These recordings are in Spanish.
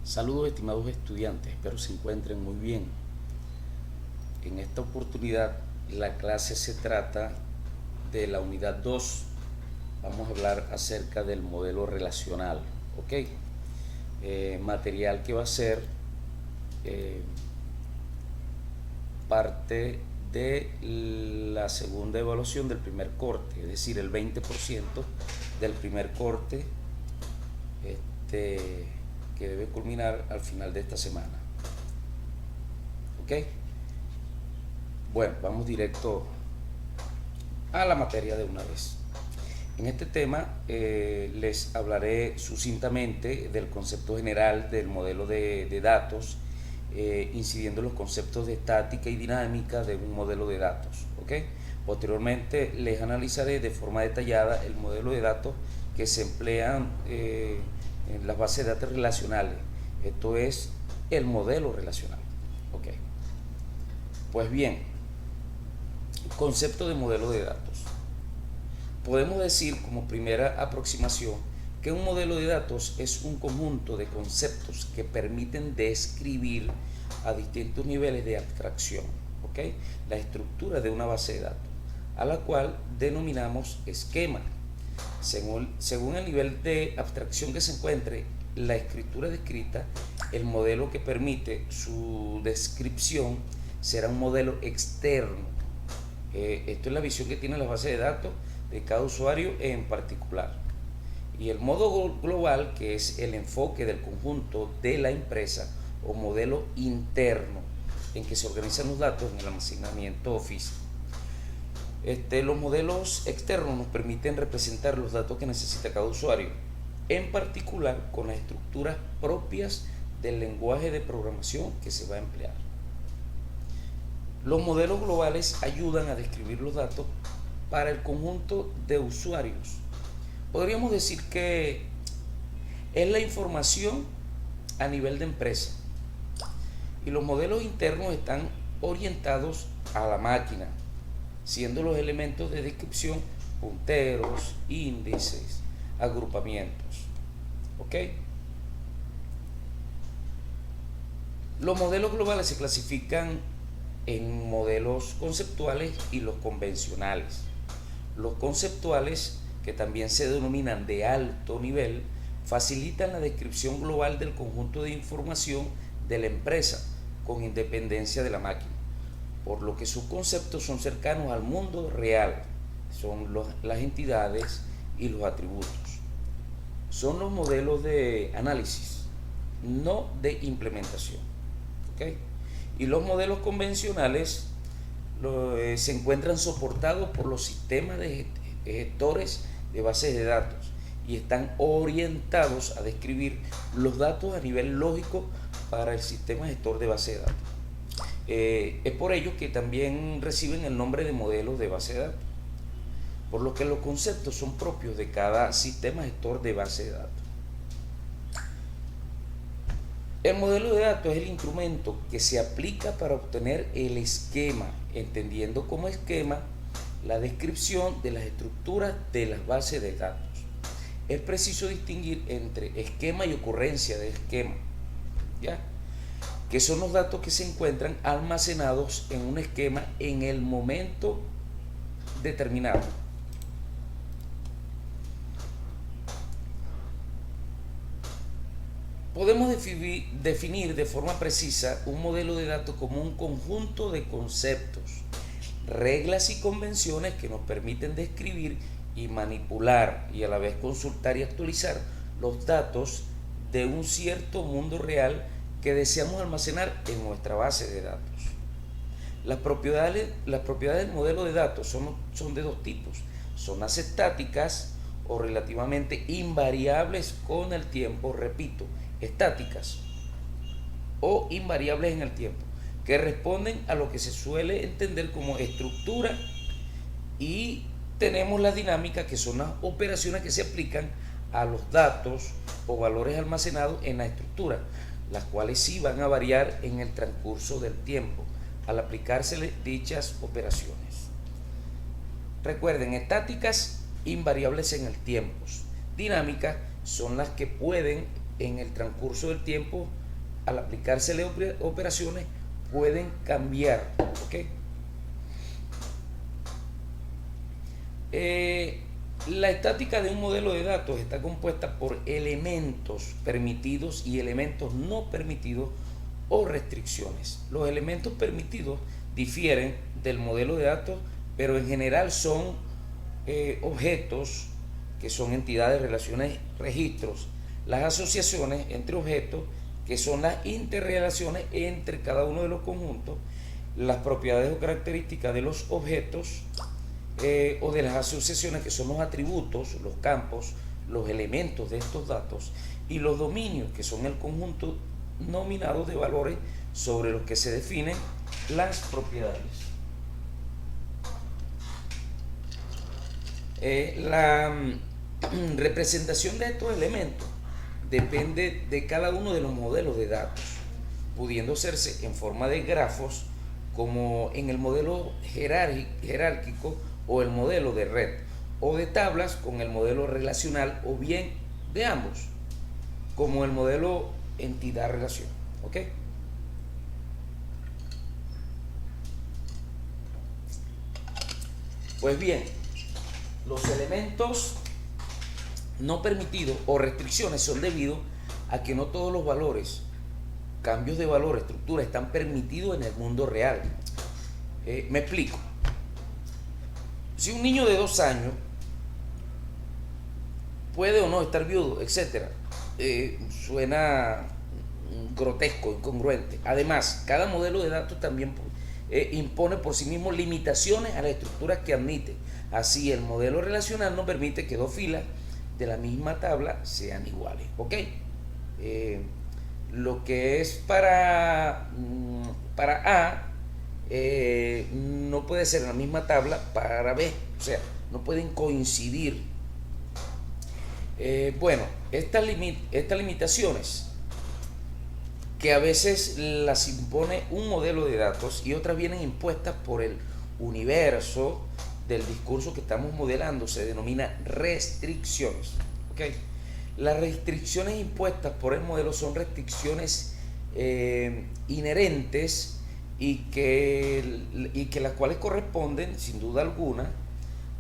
Saludos estimados estudiantes, espero se encuentren muy bien. En esta oportunidad la clase se trata de la unidad 2. Vamos a hablar acerca del modelo relacional, ¿ok? Material que va a ser parte de la segunda evaluación del primer corte, es decir, el 20% del primer corte que debe culminar al final de esta semana. ¿Ok? Bueno, vamos directo a la materia de una vez. En este tema les hablaré sucintamente del concepto general del modelo de datos, incidiendo en los conceptos de estática y dinámica de un modelo de datos. ¿Ok? Posteriormente les analizaré de forma detallada el modelo de datos que se emplean en las bases de datos relacionales. Esto es el modelo relacional. ¿Ok? Pues bien, concepto de modelo de datos. Podemos decir como primera aproximación que un modelo de datos es un conjunto de conceptos que permiten describir a distintos niveles de abstracción, ¿ok?, la estructura de una base de datos, a la cual denominamos esquema. Según el nivel de abstracción que se encuentre la escritura descrita, el modelo que permite su descripción será un modelo externo. Esto es la visión que tiene la base de datos de cada usuario en particular. Y el modo global, que es el enfoque del conjunto de la empresa, o modelo interno, en que se organizan los datos en el almacenamiento físico. Los modelos externos nos permiten representar los datos que necesita cada usuario, en particular con las estructuras propias del lenguaje de programación que se va a emplear. Los modelos globales ayudan a describir los datos para el conjunto de usuarios. Podríamos decir que es la información a nivel de empresa, y los modelos internos están orientados a la máquina, siendo los elementos de descripción punteros, índices, agrupamientos. ¿Ok? Los modelos globales se clasifican en modelos conceptuales y los convencionales. Los conceptuales, que también se denominan de alto nivel, facilitan la descripción global del conjunto de información de la empresa con independencia de la máquina, por lo que sus conceptos son cercanos al mundo real, son las entidades y los atributos. Son los modelos de análisis, no de implementación. ¿Ok? Y los modelos convencionales se encuentran soportados por los sistemas de gestores de bases de datos y están orientados a describir los datos a nivel lógico para el sistema gestor de base de datos. Es por ello que también reciben el nombre de modelos de base de datos, por lo que los conceptos son propios de cada sistema gestor de base de datos. El modelo de datos es el instrumento que se aplica para obtener el esquema, entendiendo como esquema la descripción de las estructuras de las bases de datos. Es preciso distinguir entre esquema y ocurrencia de esquema, ¿ya?, que son los datos que se encuentran almacenados en un esquema en el momento determinado. Podemos definir de forma precisa un modelo de datos como un conjunto de conceptos, reglas y convenciones que nos permiten describir y manipular y a la vez consultar y actualizar los datos de un cierto mundo real que deseamos almacenar en nuestra base de datos. Las propiedades del modelo de datos son de dos tipos. Son las estáticas o relativamente invariables con el tiempo, repito, estáticas o invariables en el tiempo, que responden a lo que se suele entender como estructura, y tenemos la dinámica, que son las operaciones que se aplican a los datos o valores almacenados en la estructura, las cuales sí van a variar en el transcurso del tiempo al aplicársele dichas operaciones. Recuerden, estáticas, invariables en el tiempo. Dinámicas son las que pueden en el transcurso del tiempo, al aplicársele operaciones, pueden cambiar. ¿Ok? La estática de un modelo de datos está compuesta por elementos permitidos y elementos no permitidos o restricciones. Los elementos permitidos difieren del modelo de datos, pero en general son objetos, que son entidades, relaciones, registros, las asociaciones entre objetos, que son las interrelaciones entre cada uno de los conjuntos, las propiedades o características de los objetos, o de las asociaciones, que son los atributos, los campos, los elementos de estos datos, y los dominios, que son el conjunto nominado de valores sobre los que se definen las propiedades. La representación de estos elementos depende de cada uno de los modelos de datos, pudiendo hacerse en forma de grafos, como en el modelo jerárquico o el modelo de red, o de tablas con el modelo relacional, o bien de ambos, como el modelo entidad-relación. ¿Ok? Pues bien, los elementos no permitidos o restricciones son debido a que no todos los valores, cambios de valor, estructura, están permitidos en el mundo real. Me explico. Si un niño de 2 años puede o no estar viudo, etcétera, suena grotesco, incongruente. Además, cada modelo de datos también impone por sí mismo limitaciones a las estructuras que admite. Así, el modelo relacional no permite que dos filas de la misma tabla sean iguales. ¿Ok? Lo que es para A no puede ser en la misma tabla para B, o sea, no pueden coincidir. Bueno, estas limitaciones, que a veces las impone un modelo de datos y otras vienen impuestas por el universo del discurso que estamos modelando, se denomina restricciones. ¿Okay? Las restricciones impuestas por el modelo son restricciones inherentes y que las cuales corresponden, sin duda alguna,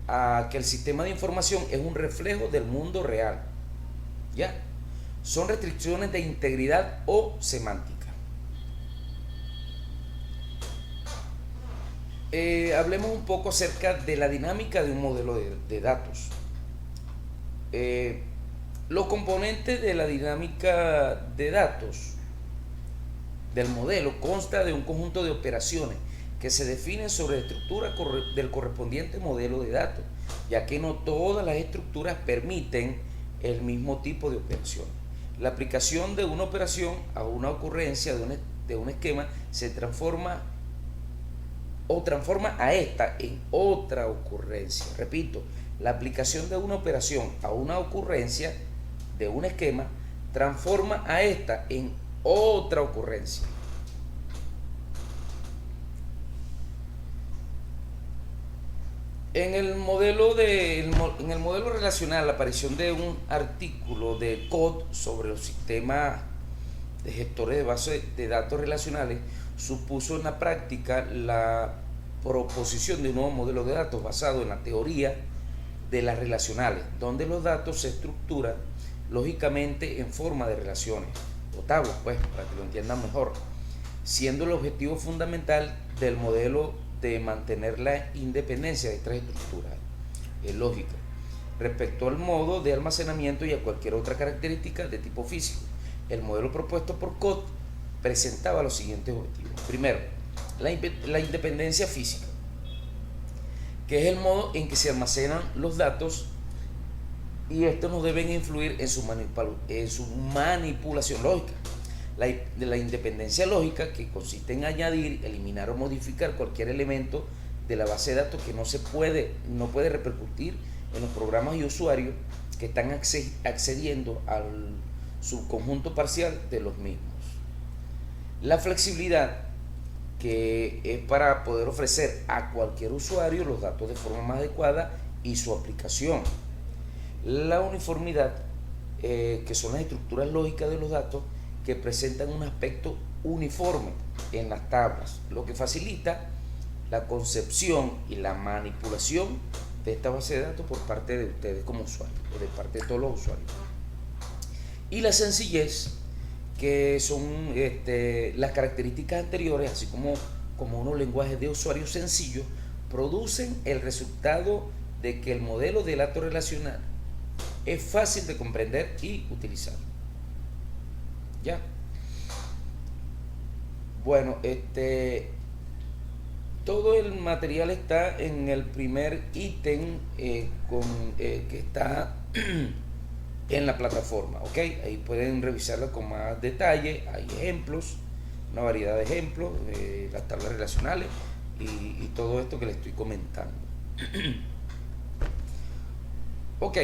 a que el sistema de información es un reflejo del mundo real. ¿Ya? Son restricciones de integridad o semántica. Hablemos un poco acerca de la dinámica de un modelo de datos. Los componentes de la dinámica de datos del modelo consta de un conjunto de operaciones que se definen sobre la estructura del correspondiente modelo de datos, ya que no todas las estructuras permiten el mismo tipo de operación. La aplicación de una operación a una ocurrencia de un esquema se transforma a esta en otra ocurrencia. Repito, la aplicación de una operación a una ocurrencia de un esquema transforma a esta en otra ocurrencia. En el modelo relacional, la aparición de un artículo de code sobre los sistemas de gestores de bases de datos relacionales supuso en la práctica la proposición de un nuevo modelo de datos basado en la teoría de las relacionales, donde los datos se estructuran lógicamente en forma de relaciones o tablas, pues, para que lo entiendan mejor, siendo el objetivo fundamental del modelo de mantener la independencia de estas estructuras lógicas respecto al modo de almacenamiento y a cualquier otra característica de tipo físico. El modelo propuesto por Code presentaba los siguientes objetivos. Primero, la independencia física, que es el modo en que se almacenan los datos, y estos no deben influir en su manipulación lógica. La independencia lógica, que consiste en añadir, eliminar o modificar cualquier elemento de la base de datos que no puede repercutir en los programas y usuarios que están accediendo al subconjunto parcial de los mismos. La flexibilidad, que es para poder ofrecer a cualquier usuario los datos de forma más adecuada y su aplicación. La uniformidad, que son las estructuras lógicas de los datos que presentan un aspecto uniforme en las tablas, lo que facilita la concepción y la manipulación de esta base de datos por parte de ustedes como usuarios, o de parte de todos los usuarios. Y la sencillez, que son las características anteriores, así como unos lenguajes de usuario sencillos, producen el resultado de que el modelo de datos relacional es fácil de comprender y utilizar. ¿Ya? Bueno, todo el material está en el primer ítem que está en la plataforma, ¿ok? Ahí pueden revisarlo con más detalle. Hay ejemplos, una variedad de ejemplos, las tablas relacionales y todo esto que les estoy comentando. Ok,